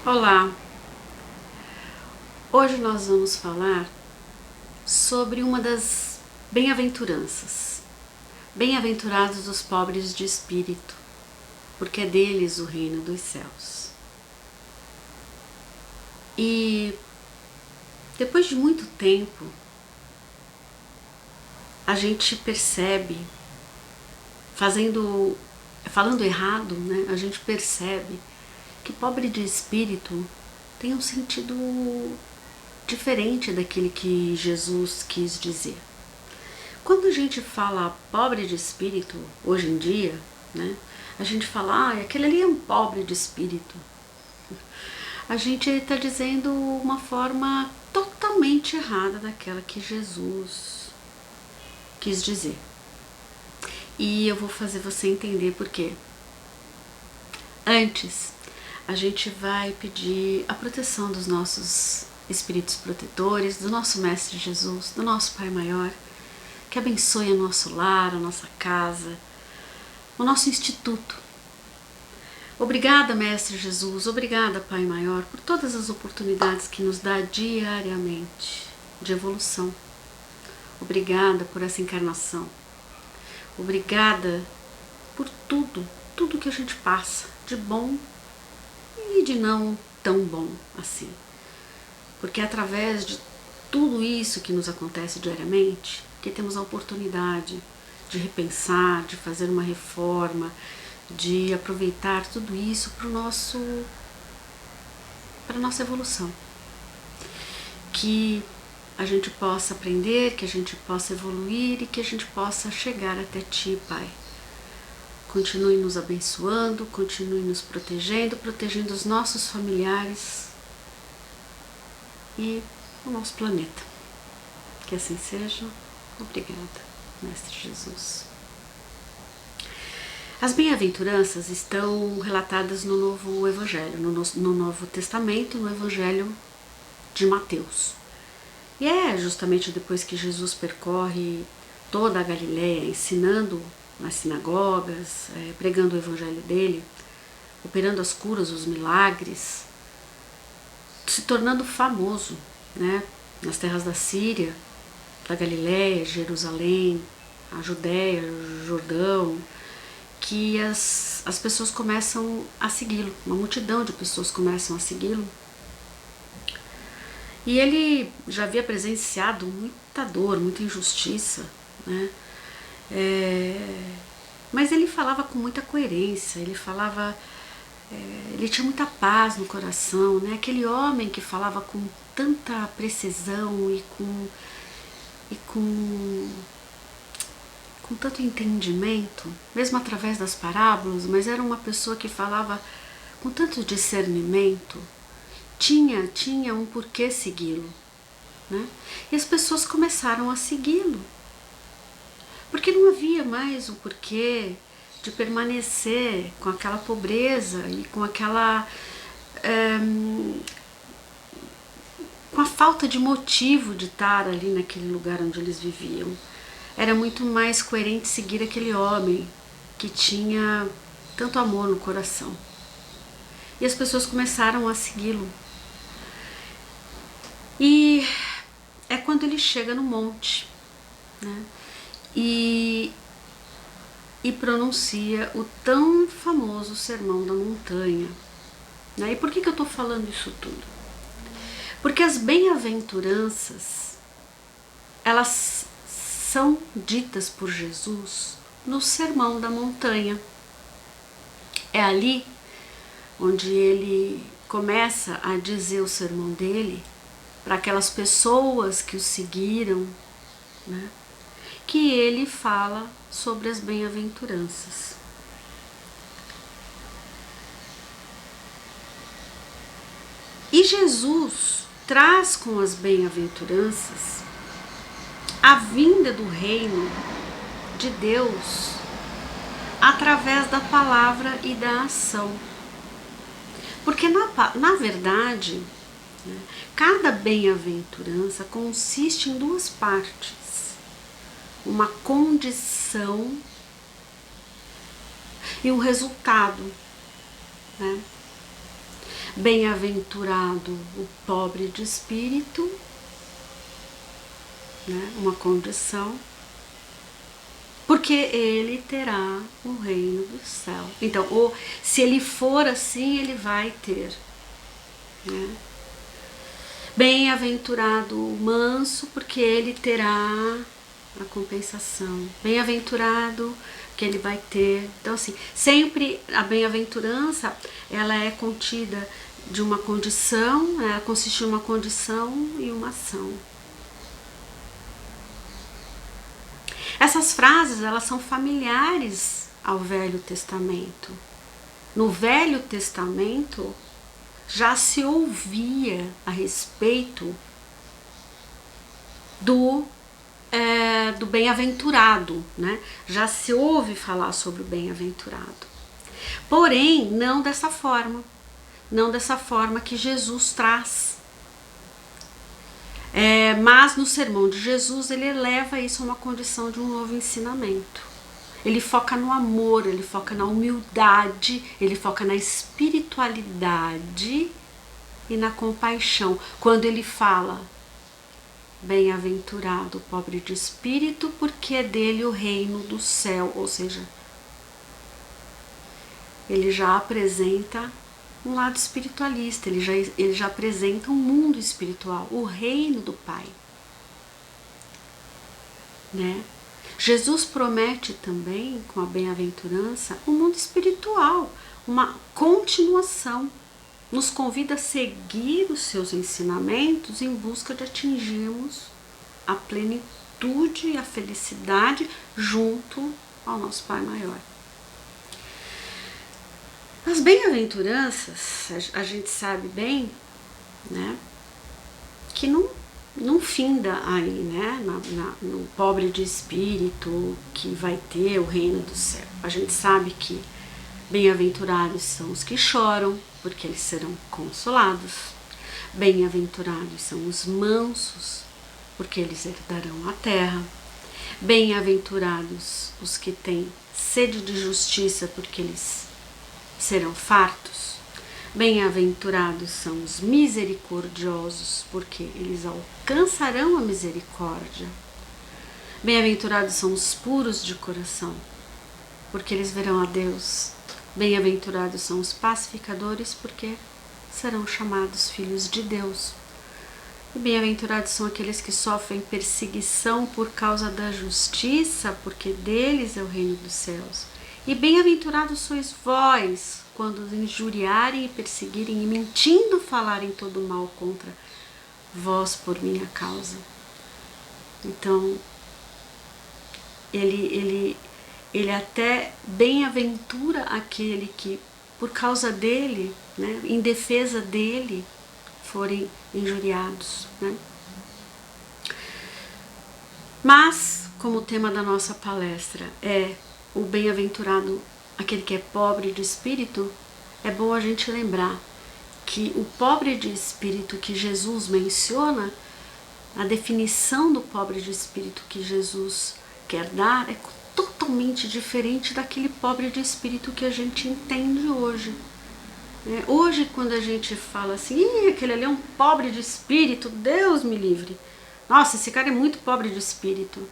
Olá, hoje nós vamos falar sobre uma das bem-aventuranças. Bem-aventurados os pobres de espírito, porque é deles o reino dos céus. E depois de muito tempo, a gente percebe, falando errado, né? A gente percebe que pobre de espírito tem um sentido diferente daquele que Jesus quis dizer. Quando a gente fala pobre de espírito, hoje em dia, né, a gente fala, aquele ali é um pobre de espírito. A gente está dizendo uma forma totalmente errada daquela que Jesus quis dizer. E eu vou fazer você entender por quê. Antes, a gente vai pedir a proteção dos nossos espíritos protetores, do nosso Mestre Jesus, do nosso Pai Maior, que abençoe o nosso lar, a nossa casa, o nosso instituto. Obrigada, Mestre Jesus, obrigada, Pai Maior, por todas as oportunidades que nos dá diariamente de evolução. Obrigada por essa encarnação. Obrigada por tudo que a gente passa, de bom e de não tão bom assim. Porque é através de tudo isso que nos acontece diariamente que temos a oportunidade de repensar, de fazer uma reforma, de aproveitar tudo isso para a nossa evolução. Que a gente possa aprender, que a gente possa evoluir e que a gente possa chegar até Ti, Pai. Continue nos abençoando, continue nos protegendo os nossos familiares e o nosso planeta. Que assim seja. Obrigada, Mestre Jesus. As bem-aventuranças estão relatadas no Novo Evangelho, no Novo Testamento, no Evangelho de Mateus. E é justamente depois que Jesus percorre toda a Galileia, ensinando nas sinagogas, pregando o Evangelho dele, operando as curas, os milagres, se tornando famoso, né, nas terras da Síria, da Galileia, Jerusalém, a Judéia, o Jordão, que as pessoas começam a segui-lo, uma multidão de pessoas começam a segui-lo. E ele já havia presenciado muita dor, muita injustiça, né? Mas ele falava com muita coerência, ele tinha muita paz no coração, né? Aquele homem que falava com tanta precisão e com tanto entendimento, mesmo através das parábolas, mas era uma pessoa que falava com tanto discernimento, tinha um porquê segui-lo, né? E as pessoas começaram a segui-lo, porque não havia mais o porquê de permanecer com aquela pobreza e com aquela com a falta de motivo de estar ali naquele lugar onde eles viviam. Era muito mais coerente seguir aquele homem que tinha tanto amor no coração. E as pessoas começaram a segui-lo. E é quando ele chega no monte, né? E pronuncia o tão famoso Sermão da Montanha. Né? E por que eu estou falando isso tudo? Porque as bem-aventuranças, elas são ditas por Jesus no Sermão da Montanha. É ali onde ele começa a dizer o sermão dele para aquelas pessoas que o seguiram, né? Que ele fala sobre as bem-aventuranças. E Jesus traz com as bem-aventuranças a vinda do reino de Deus através da palavra e da ação. Porque na verdade, né, cada bem-aventurança consiste em duas partes. Uma condição e um resultado, né? Bem-aventurado o pobre de espírito, né? Uma condição, porque ele terá o reino do céu. Então, se ele for assim, ele vai ter, né? Bem-aventurado o manso, porque ele terá a compensação. Bem-aventurado que ele vai ter. Então, assim, sempre a bem-aventurança, ela é contida de uma condição, ela consiste em uma condição e uma ação. Essas frases, elas são familiares ao Velho Testamento. No Velho Testamento, já se ouvia a respeito do bem-aventurado, né? Já se ouve falar sobre o bem-aventurado. Porém, não dessa forma que Jesus traz. Mas no sermão de Jesus, ele eleva isso a uma condição de um novo ensinamento. Ele foca no amor, ele foca na humildade, ele foca na espiritualidade e na compaixão. Quando ele fala, bem-aventurado o pobre de espírito, porque é dele o reino do céu. Ou seja, ele já apresenta um lado espiritualista, ele já apresenta um mundo espiritual, o reino do Pai, né? Jesus promete também, com a bem-aventurança, um mundo espiritual, uma continuação. Nos convida a seguir os seus ensinamentos em busca de atingirmos a plenitude e a felicidade junto ao nosso Pai Maior. As bem-aventuranças, a gente sabe bem, né, que não finda aí, né, no pobre de espírito que vai ter o reino do céu. A gente sabe que bem-aventurados são os que choram, porque eles serão consolados. Bem-aventurados são os mansos, porque eles herdarão a terra. Bem-aventurados os que têm sede de justiça, porque eles serão fartos. Bem-aventurados são os misericordiosos, porque eles alcançarão a misericórdia. Bem-aventurados são os puros de coração, porque eles verão a Deus. Bem-aventurados são os pacificadores, porque serão chamados filhos de Deus. E bem-aventurados são aqueles que sofrem perseguição por causa da justiça, porque deles é o reino dos céus. E bem-aventurados sois vós, quando os injuriarem e perseguirem e mentindo falarem todo mal contra vós por minha causa. Então, ele até bem-aventura aquele que, por causa dele, né, em defesa dele, forem injuriados, né? Mas, como o tema da nossa palestra é o bem-aventurado, aquele que é pobre de espírito, é bom a gente lembrar que o pobre de espírito que Jesus menciona, a definição do pobre de espírito que Jesus quer dar é totalmente diferente daquele pobre de espírito que a gente entende hoje. Hoje, quando a gente fala assim, aquele ali é um pobre de espírito, Deus me livre. Nossa, esse cara é muito pobre de espírito.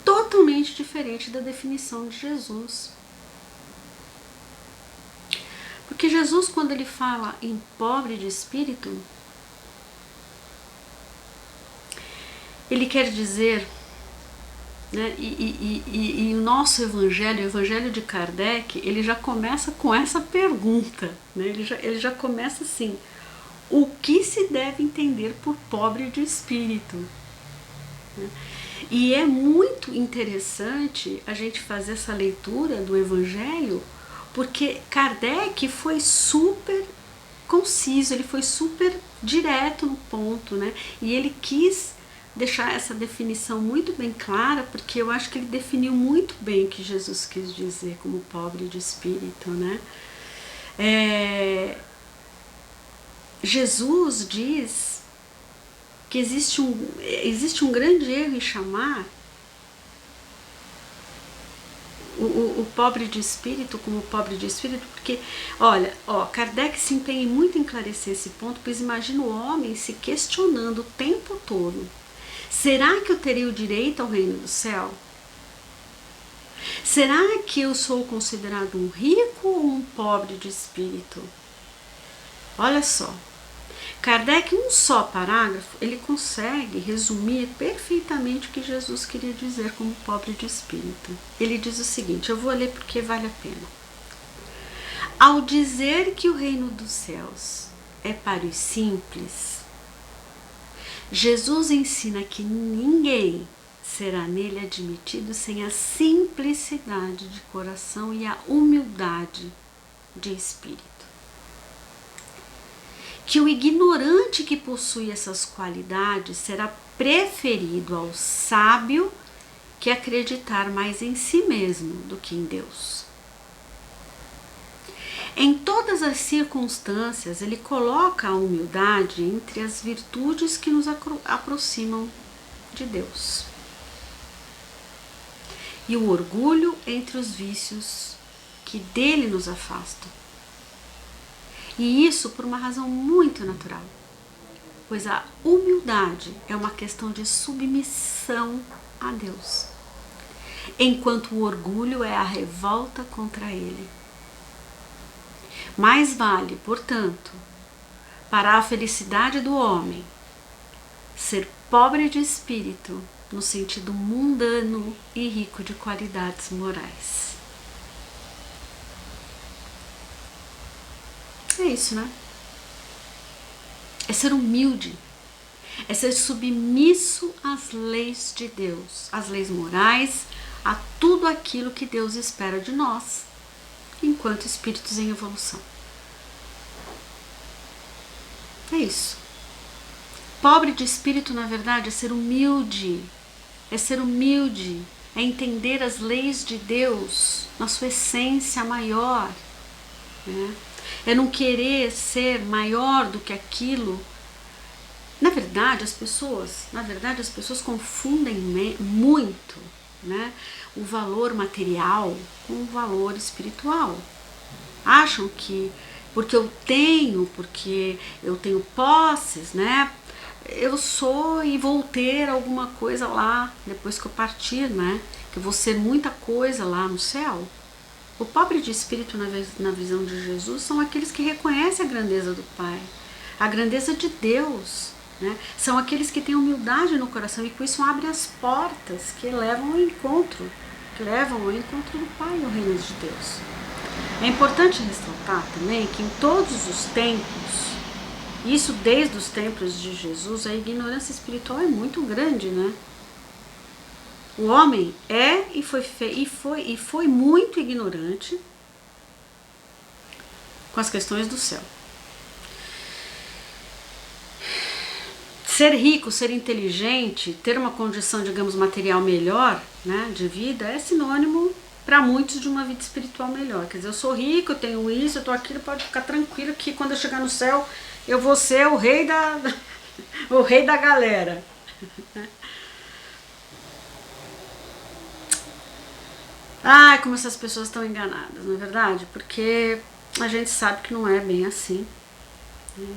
Totalmente diferente da definição de Jesus. Porque Jesus, quando ele fala em pobre de espírito, ele quer dizer, né, e o nosso evangelho, o evangelho de Kardec, ele já começa com essa pergunta, né? Ele já começa assim: o que se deve entender por pobre de espírito? Né? E é muito interessante a gente fazer essa leitura do evangelho, porque Kardec foi super conciso, ele foi super direto no ponto, né? E ele quis deixar essa definição muito bem clara, porque eu acho que ele definiu muito bem o que Jesus quis dizer como pobre de espírito, né? Jesus diz que existe um grande erro em chamar o pobre de espírito como pobre de espírito, porque, olha, Kardec se empenha muito em esclarecer esse ponto, pois imagina o homem se questionando o tempo todo: será que eu teria o direito ao reino do céu? Será que eu sou considerado um rico ou um pobre de espírito? Olha só, Kardec, em um só parágrafo, ele consegue resumir perfeitamente o que Jesus queria dizer como pobre de espírito. Ele diz o seguinte, eu vou ler porque vale a pena. Ao dizer que o reino dos céus é para os simples, Jesus ensina que ninguém será nele admitido sem a simplicidade de coração e a humildade de espírito. Que o ignorante que possui essas qualidades será preferido ao sábio que acreditar mais em si mesmo do que em Deus. Em todas as circunstâncias, ele coloca a humildade entre as virtudes que nos aproximam de Deus, e o orgulho entre os vícios que dele nos afastam. E isso por uma razão muito natural, pois a humildade é uma questão de submissão a Deus, enquanto o orgulho é a revolta contra ele. Mais vale, portanto, para a felicidade do homem, ser pobre de espírito no sentido mundano e rico de qualidades morais. É isso, né? É ser humilde, é ser submisso às leis de Deus, às leis morais, a tudo aquilo que Deus espera de nós, enquanto espíritos em evolução. É isso. Pobre de espírito, na verdade, é ser humilde, é entender as leis de Deus na sua essência maior, né? É não querer ser maior do que aquilo. Na verdade, as pessoas confundem muito, né, o valor material com o valor espiritual. Acham que porque eu tenho posses, né, eu sou e vou ter alguma coisa lá depois que eu partir, né, que eu vou ser muita coisa lá no céu. O pobre de espírito, na visão de Jesus, são aqueles que reconhecem a grandeza do Pai, a grandeza de Deus, né? São aqueles que têm humildade no coração e com isso abrem as portas que levam ao encontro do Pai, o reino de Deus. É importante ressaltar também que em todos os tempos, isso desde os tempos de Jesus, a ignorância espiritual é muito grande, né? O homem é e foi muito ignorante com as questões do céu. Ser rico, ser inteligente, ter uma condição, digamos, material melhor, né, de vida, é sinônimo para muitos de uma vida espiritual melhor. Quer dizer, eu sou rico, eu tenho isso, eu tô aqui, pode ficar tranquilo que quando eu chegar no céu eu vou ser o rei da galera. Ai, como essas pessoas estão enganadas, não é verdade? Porque a gente sabe que não é bem assim.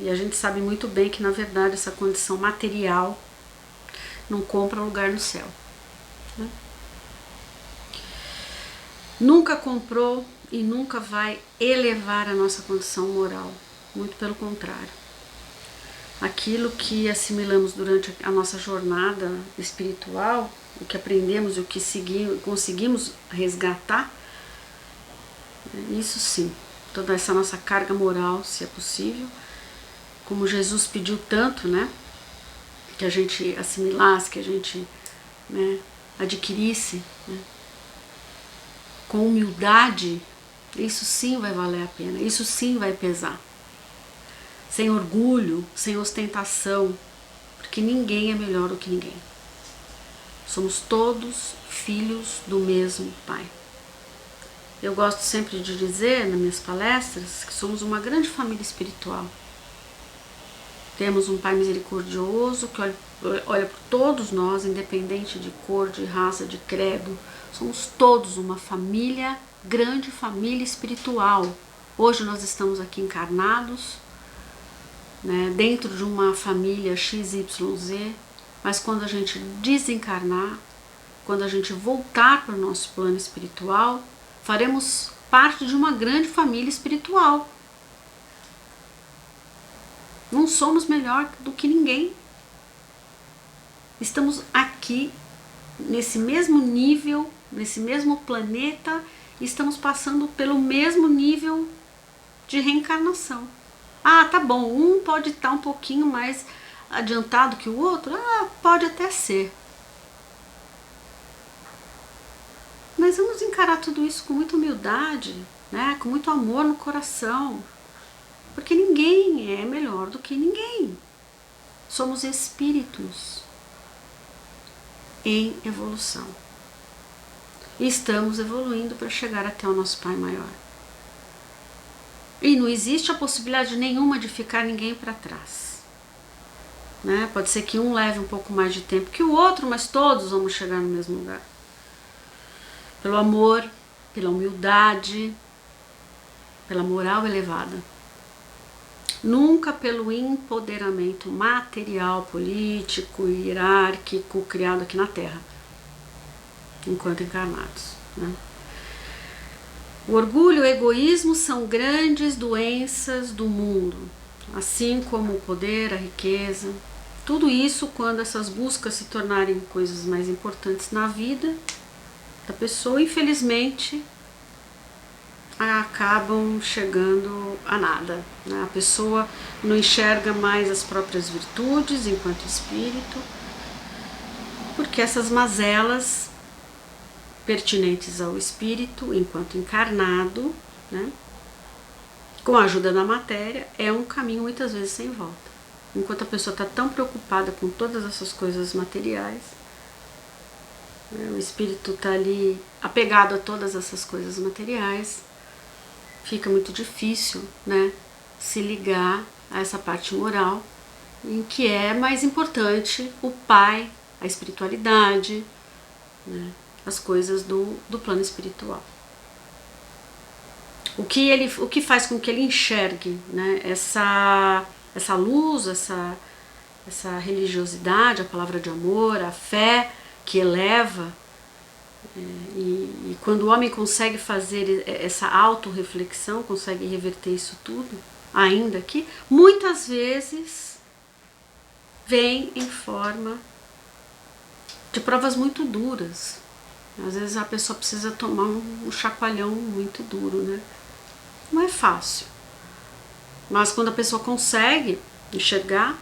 E a gente sabe muito bem que, na verdade, essa condição material não compra lugar no céu, né? Nunca comprou e nunca vai elevar a nossa condição moral. Muito pelo contrário. Aquilo que assimilamos durante a nossa jornada espiritual, o que aprendemos e o que conseguimos resgatar, isso sim, toda essa nossa carga moral, se é possível, como Jesus pediu tanto, né, que a gente assimilasse, que a gente, né, adquirisse, né, com humildade, isso sim vai valer a pena, isso sim vai pesar. Sem orgulho, sem ostentação, porque ninguém é melhor do que ninguém. Somos todos filhos do mesmo Pai. Eu gosto sempre de dizer nas minhas palestras que somos uma grande família espiritual. Temos um Pai misericordioso que olha por todos nós, independente de cor, de raça, de credo. Somos todos uma família, grande família espiritual. Hoje nós estamos aqui encarnados, né, dentro de uma família XYZ, mas quando a gente desencarnar, quando a gente voltar para o nosso plano espiritual, faremos parte de uma grande família espiritual. Não somos melhor do que ninguém. Estamos aqui, nesse mesmo nível, nesse mesmo planeta, e estamos passando pelo mesmo nível de reencarnação. Ah, tá bom, um pode estar um pouquinho mais adiantado que o outro? Ah, pode até ser. Mas vamos encarar tudo isso com muita humildade, né? Com muito amor no coração. Porque ninguém é melhor do que ninguém. Somos espíritos em evolução. E estamos evoluindo para chegar até o nosso Pai Maior. E não existe a possibilidade nenhuma de ficar ninguém para trás. Né? Pode ser que um leve um pouco mais de tempo que o outro, mas todos vamos chegar no mesmo lugar. Pelo amor, pela humildade, pela moral elevada. Nunca pelo empoderamento material, político, hierárquico criado aqui na Terra, enquanto encarnados. Né? O orgulho e o egoísmo são grandes doenças do mundo, assim como o poder, a riqueza. Tudo isso, quando essas buscas se tornarem coisas mais importantes na vida da pessoa, infelizmente, acabam chegando a nada. Né? A pessoa não enxerga mais as próprias virtudes enquanto espírito, porque essas mazelas pertinentes ao espírito enquanto encarnado, né, com a ajuda da matéria, é um caminho muitas vezes sem volta. Enquanto a pessoa está tão preocupada com todas essas coisas materiais, né, o espírito está ali apegado a todas essas coisas materiais, fica muito difícil, né, se ligar a essa parte moral, em que é mais importante o Pai, a espiritualidade, né, as coisas do plano espiritual. O que faz com que ele enxergue, né, essa luz, essa religiosidade, a palavra de amor, a fé que eleva, e quando o homem consegue fazer essa autorreflexão, consegue reverter isso tudo, ainda que muitas vezes vem em forma de provas muito duras. Às vezes a pessoa precisa tomar um chacoalhão muito duro, né? Não é fácil. Mas quando a pessoa consegue enxergar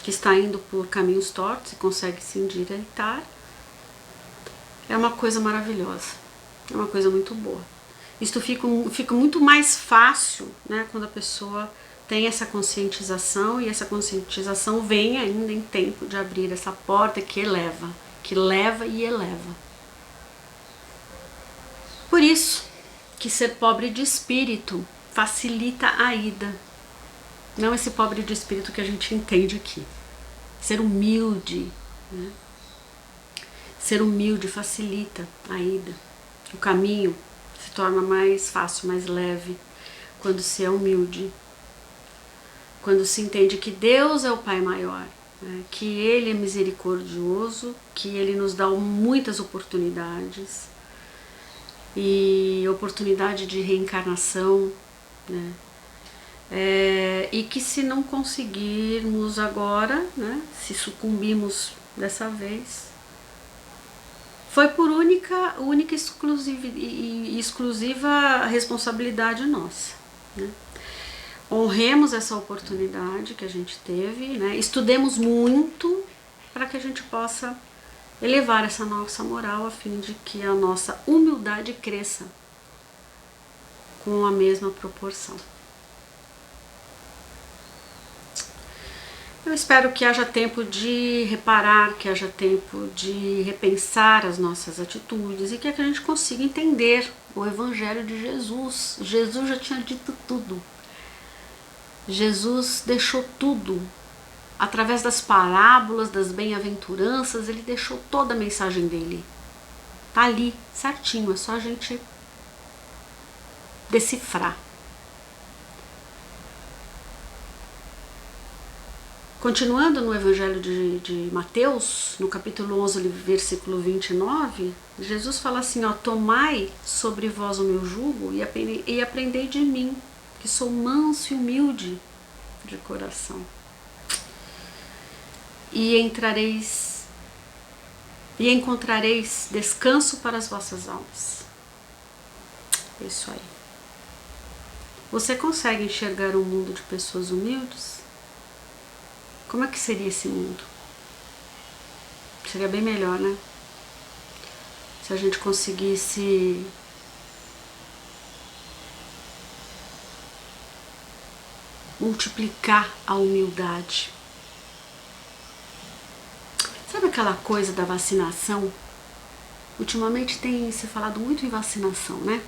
que está indo por caminhos tortos e consegue se endireitar, é uma coisa maravilhosa. É uma coisa muito boa. Isto fica muito mais fácil, né, quando a pessoa tem essa conscientização, e essa conscientização vem ainda em tempo de abrir essa porta que eleva, que leva e eleva. Por isso que ser pobre de espírito facilita a ida. Não esse pobre de espírito que a gente entende aqui. Ser humilde, né? Ser humilde facilita a ida. O caminho se torna mais fácil, mais leve, quando se é humilde. Quando se entende que Deus é o Pai Maior, né? Que Ele é misericordioso, que Ele nos dá muitas oportunidades, e oportunidade de reencarnação, né? E que se não conseguirmos agora, né, se sucumbirmos dessa vez, foi por única e exclusiva responsabilidade nossa, né? Honremos essa oportunidade que a gente teve, né? Estudemos muito para que a gente possa elevar essa nossa moral, a fim de que a nossa humildade cresça com a mesma proporção. Eu espero que haja tempo de reparar, que haja tempo de repensar as nossas atitudes e que a gente consiga entender o Evangelho de Jesus. Jesus já tinha dito tudo. Jesus deixou tudo. Através das parábolas, das bem-aventuranças, ele deixou toda a mensagem dele. Tá ali, certinho, é só a gente decifrar. Continuando no Evangelho de Mateus, no capítulo 11, versículo 29, Jesus fala assim, ó, tomai sobre vós o meu jugo e aprendei de mim, que sou manso e humilde de coração. E encontrareis descanso para as vossas almas. É isso aí. Você consegue enxergar um mundo de pessoas humildes? Como é que seria esse mundo? Seria bem melhor, né? Se a gente conseguisse multiplicar a humildade. Sabe aquela coisa da vacinação? Ultimamente tem se falado muito em vacinação, né?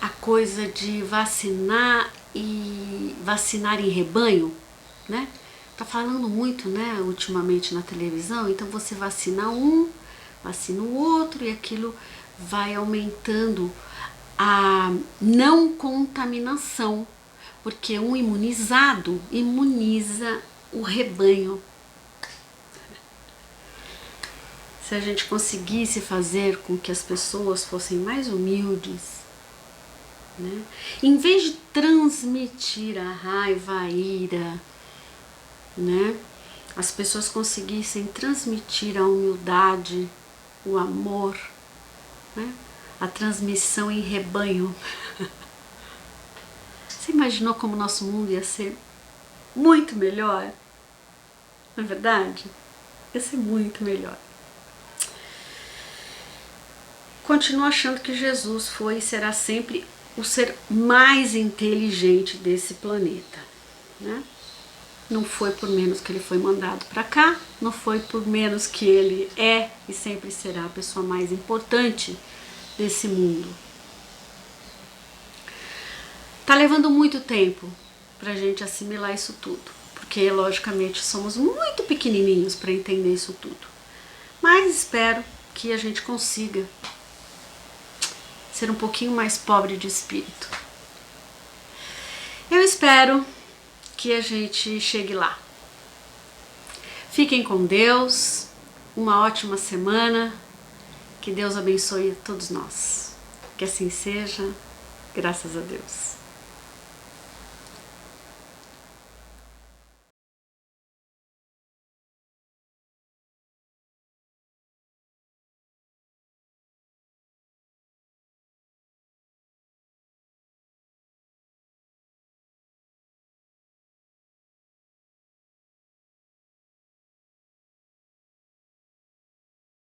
A coisa de vacinar e vacinar em rebanho, né? Tá falando muito, né, ultimamente na televisão. Então você vacina um, vacina o outro e aquilo vai aumentando a não contaminação, porque um imunizado imuniza o rebanho. Se a gente conseguisse fazer com que as pessoas fossem mais humildes, né? Em vez de transmitir a raiva, a ira, né? As pessoas conseguissem transmitir a humildade, o amor, né? A transmissão em rebanho. Você imaginou como o nosso mundo ia ser muito melhor? Não é verdade? Ia ser muito melhor. Continuo achando que Jesus foi e será sempre o ser mais inteligente desse planeta, né? Não foi por menos que ele foi mandado para cá, não foi por menos que ele é e sempre será a pessoa mais importante desse mundo. Tá levando muito tempo pra gente assimilar isso tudo, porque logicamente somos muito pequenininhos para entender isso tudo. Mas espero que a gente consiga ser um pouquinho mais pobre de espírito. Eu espero que a gente chegue lá. Fiquem com Deus, uma ótima semana, que Deus abençoe a todos nós. Que assim seja, graças a Deus.